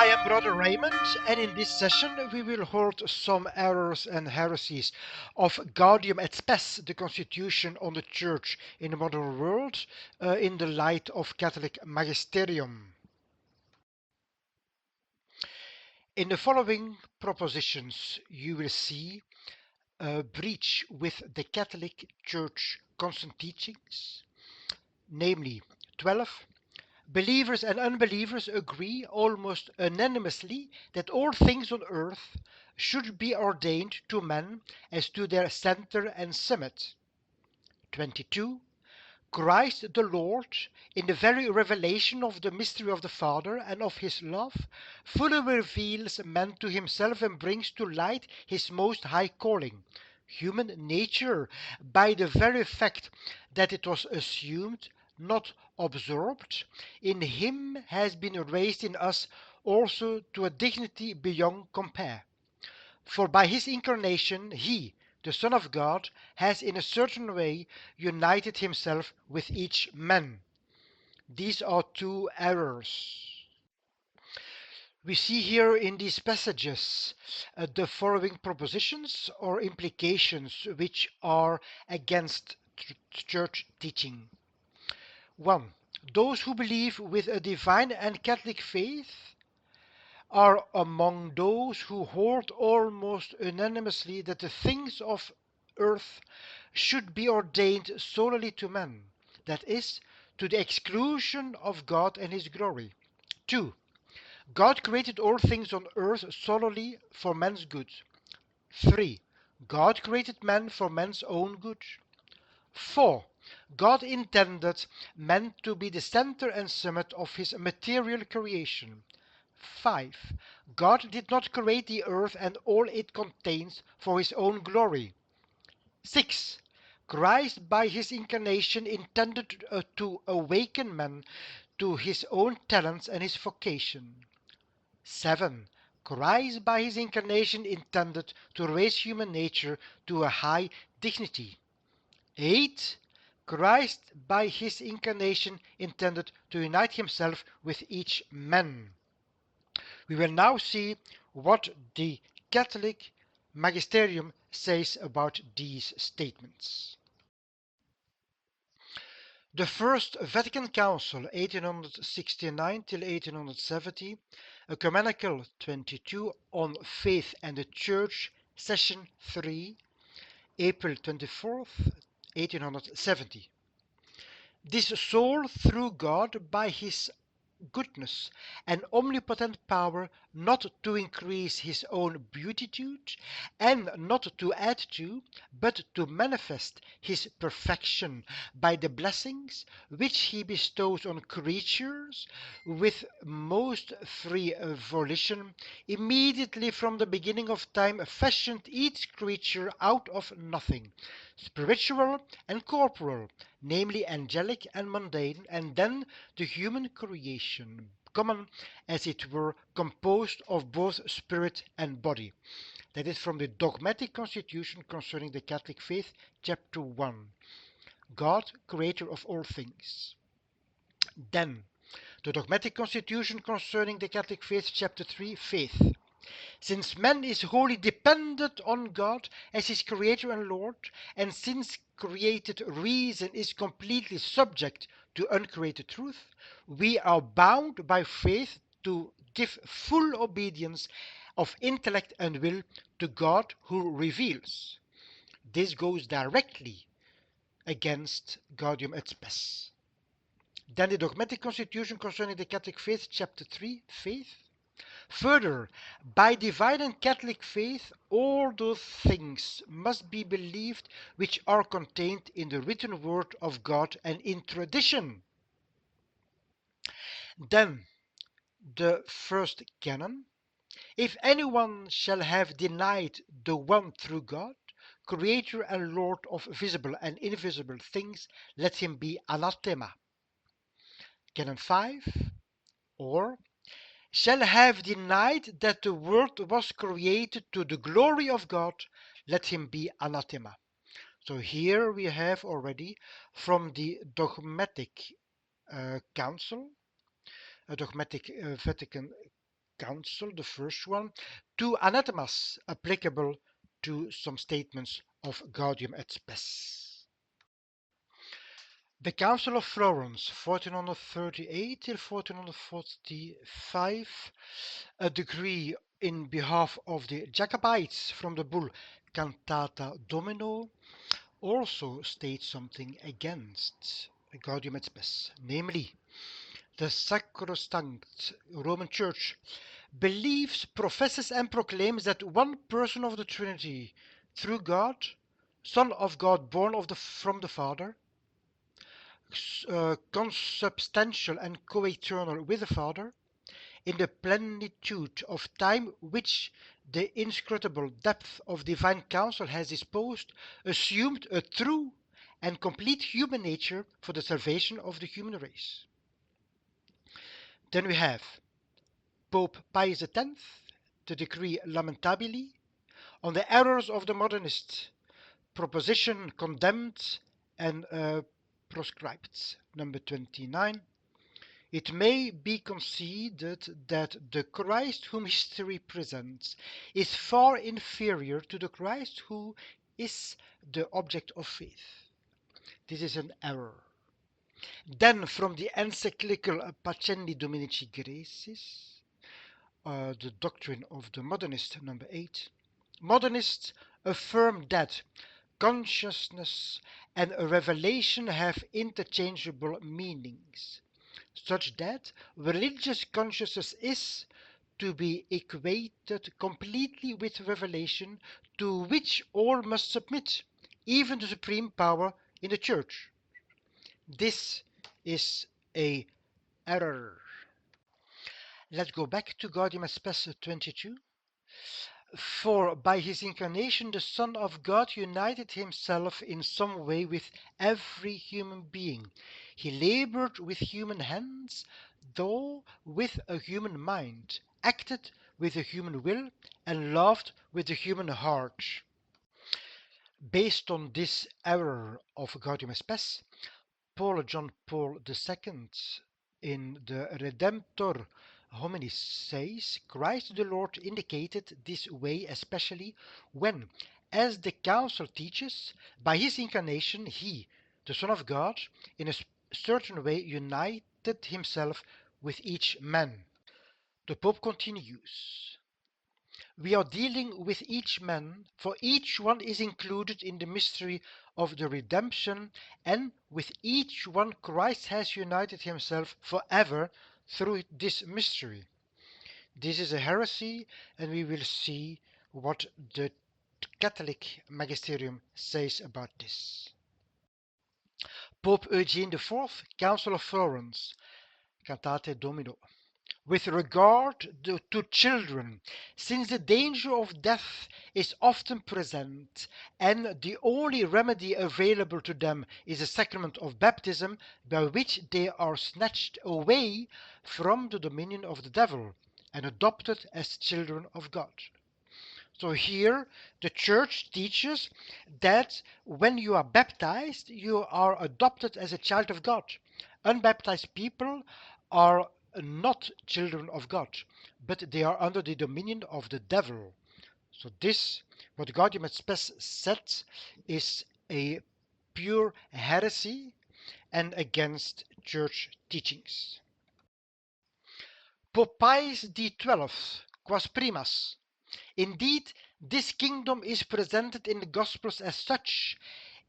I am Brother Raymond, and in this session we will hold some errors and heresies of Gaudium et Spes, the constitution on the Church in the modern world, in the light of Catholic Magisterium. In the following propositions, you will see a breach with the Catholic Church constant teachings, namely 12. Believers and unbelievers agree almost unanimously that all things on earth should be ordained to men as to their center and summit. 22. Christ the Lord, in the very revelation of the mystery of the Father and of his love, fully reveals man to himself and brings to light his most high calling, human nature, by the very fact that it was assumed, not absorbed, in him has been raised in us also to a dignity beyond compare. For by his incarnation he, the Son of God, has in a certain way united himself with each man. These are two errors. We see here in these passages the following propositions or implications which are against church teaching. 1. Those who believe with a divine and Catholic faith are among those who hold almost unanimously that the things of earth should be ordained solely to men, that is, to the exclusion of God and his glory. 2. God created all things on earth solely for man's good. 3. God created man for man's own good. 4. God intended man to be the center and summit of his material creation. 5. God did not create the earth and all it contains for his own glory. 6. Christ by his incarnation intended to awaken man to his own talents and his vocation. 7. Christ by his incarnation intended to raise human nature to a high dignity. 8. Christ by his incarnation intended to unite himself with each man. We will now see what the Catholic Magisterium says about these statements. The First Vatican Council, 1869 till 1870, Ecumenical 22 on Faith and the Church, Session 3, April 24th, 1870. This soul, through God, by his goodness and omnipotent power, not to increase his own beatitude and not to add to, but to manifest his perfection by the blessings which he bestows on creatures with most free volition, immediately from the beginning of time fashioned each creature out of nothing, spiritual and corporal, namely angelic and mundane, and then the human creation, common as it were, composed of both spirit and body. That is from the Dogmatic Constitution concerning the Catholic Faith, Chapter 1. God, creator of all things. Then, the Dogmatic Constitution concerning the Catholic Faith, Chapter 3, Faith. Since man is wholly dependent on God as his creator and Lord, and since created reason is completely subject to uncreated truth, we are bound by faith to give full obedience of intellect and will to God who reveals. This goes directly against Gaudium et Spes. Then the Dogmatic Constitution concerning the Catholic Faith, Chapter 3, Faith. Further, by divine and Catholic faith, all those things must be believed which are contained in the written word of God and in tradition. Then, the first canon. If anyone shall have denied the one true God, creator and Lord of visible and invisible things, let him be anathema. Canon 5. Or shall have denied that the world was created to the glory of God, let him be anathema. So here we have already from the dogmatic council, a dogmatic Vatican Council, the first one, two anathemas applicable to some statements of Gaudium et Spes. The Council of Florence, 1438 till 1445, a decree in behalf of the Jacobites from the bull Cantata Domino, also states something against Gaudium et Spes, namely, the sacrosanct Roman Church believes, professes, and proclaims that one person of the Trinity, through God, Son of God, born from the Father, consubstantial and co-eternal with the Father, in the plenitude of time which the inscrutable depth of divine counsel has disposed, assumed a true and complete human nature for the salvation of the human race. Then we have Pope Pius X, the decree Lamentabili, on the errors of the modernist proposition condemned and proscribed. Number 29. It may be conceded that the Christ whom history presents is far inferior to the Christ who is the object of faith. This is an error. Then from the encyclical Pacendi Dominici Graecis, the doctrine of the modernist, number 8. Modernists affirm that consciousness and revelation have interchangeable meanings, such that religious consciousness is to be equated completely with revelation, to which all must submit, even the supreme power in the church. This is a error. Let's go back to Gaudium et Spes 22. For by his incarnation the Son of God united himself in some way with every human being. He labored with human hands, though with a human mind, acted with a human will, and loved with a human heart. Based on this error of Gaudium et Spes, John Paul II in the Redemptor Hominis says, Christ the Lord indicated this way especially when, as the Council teaches, by his incarnation he, the Son of God, in a certain way united himself with each man. The Pope continues. We are dealing with each man, for each one is included in the mystery of the redemption, and with each one Christ has united himself forever through this mystery. This is a heresy, and we will see what the Catholic Magisterium says about this. Pope Eugene IV, Council of Florence, Cantate Domino. With regard to children, since the danger of death is often present, and the only remedy available to them is the sacrament of baptism, by which they are snatched away from the dominion of the devil and adopted as children of God. So here the church teaches that when you are baptized, you are adopted as a child of God. Unbaptized people are not children of God, but they are under the dominion of the devil. So this, what Gaudium et Spes said, is a pure heresy and against church teachings. Pope Pius XII, Quas Primas. Indeed, this kingdom is presented in the Gospels as such,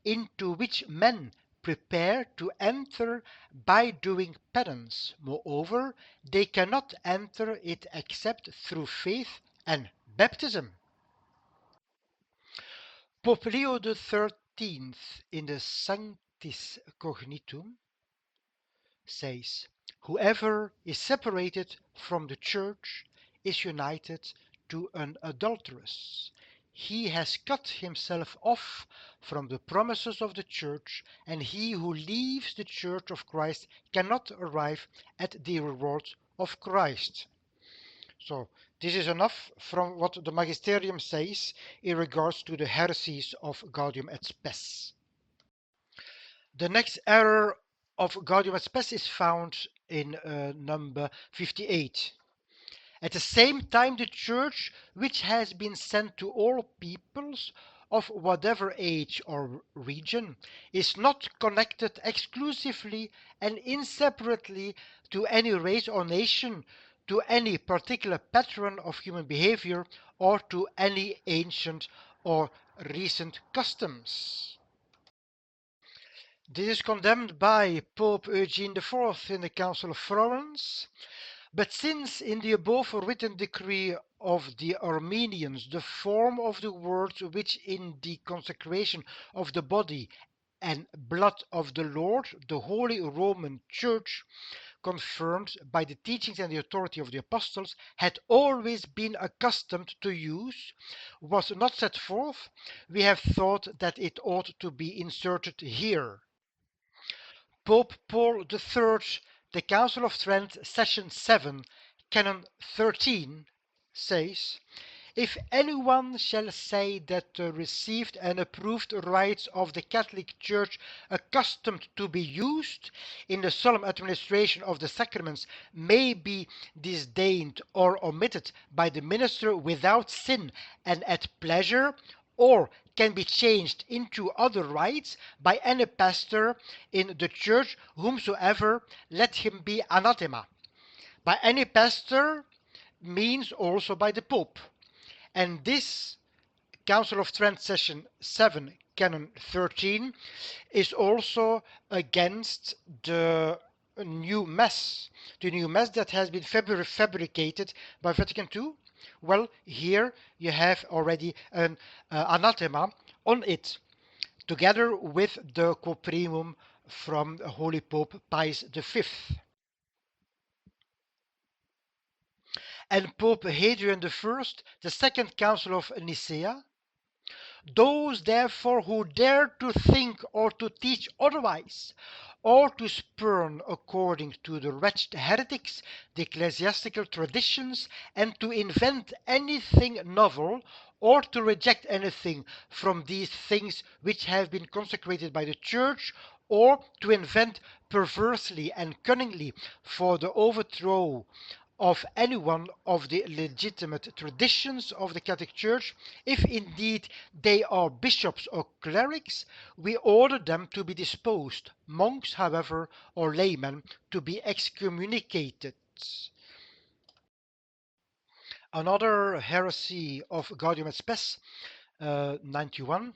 into which men prepare to enter by doing penance. Moreover, they cannot enter it except through faith and baptism. Pope Leo XIII in the Sanctis Cognitum says, whoever is separated from the church is united to an adulteress. He has cut himself off from the promises of the church, and he who leaves the church of Christ cannot arrive at the rewards of Christ. So this is enough from what the Magisterium says in regards to the heresies of Gaudium et Spes. The next error of Gaudium et Spes is found in number 58. At the same time, the Church, which has been sent to all peoples of whatever age or region, is not connected exclusively and inseparably to any race or nation, to any particular pattern of human behavior, or to any ancient or recent customs. This is condemned by Pope Eugene IV in the Council of Florence. But since in the above written decree of the Armenians the form of the words which in the consecration of the body and blood of the Lord, the Holy Roman Church, confirmed by the teachings and the authority of the apostles, had always been accustomed to use, was not set forth, we have thought that it ought to be inserted here. Pope Paul III, the Council of Trent, Session 7, Canon 13, says, if anyone shall say that the received and approved rites of the Catholic Church accustomed to be used in the solemn administration of the sacraments may be disdained or omitted by the minister without sin and at pleasure, or can be changed into other rites by any pastor in the church whomsoever, let him be anathema. By any pastor means also by the Pope. And this Council of Trent Session 7, Canon 13, is also against new mass, the new mass that has been fabricated by Vatican II. Well, here you have already an anathema on it, together with the Coprimum from Holy Pope Pius V. And Pope Hadrian I, the Second Council of Nicaea, those therefore who dare to think or to teach otherwise, or to spurn according to the wretched heretics the ecclesiastical traditions, and to invent anything novel, or to reject anything from these things which have been consecrated by the Church, or to invent perversely and cunningly for the overthrow of any one of the legitimate traditions of the Catholic Church, if indeed they are bishops or clerics, we order them to be disposed, monks, however, or laymen, to be excommunicated. Another heresy of Gaudium et Spes, 91.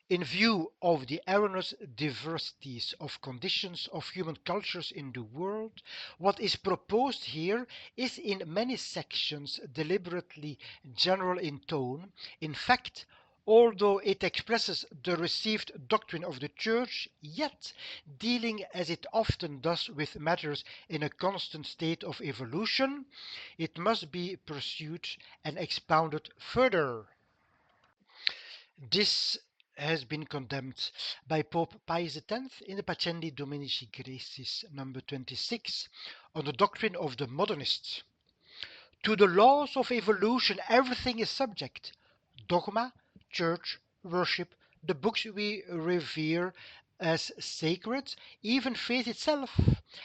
In view of the erroneous diversities of conditions of human cultures in the world, what is proposed here is in many sections deliberately general in tone. In fact, although it expresses the received doctrine of the Church, yet dealing as it often does with matters in a constant state of evolution, it must be pursued and expounded further. This has been condemned by Pope Pius X in the Pacendi Dominici Gracis number 26 on the doctrine of the modernists. To the laws of evolution everything is subject. Dogma, church, worship, the books we revere as sacred, even faith itself,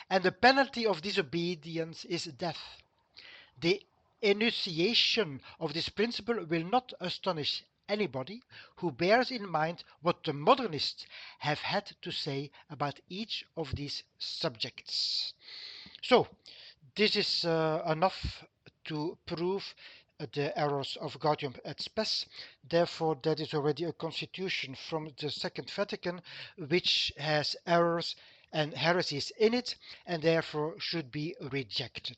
and the penalty of disobedience is death. The enunciation of this principle will not astonish anybody who bears in mind what the modernists have had to say about each of these subjects. So, this is enough to prove the errors of Gaudium et Spes. Therefore, that is already a constitution from the Second Vatican which has errors and heresies in it and therefore should be rejected.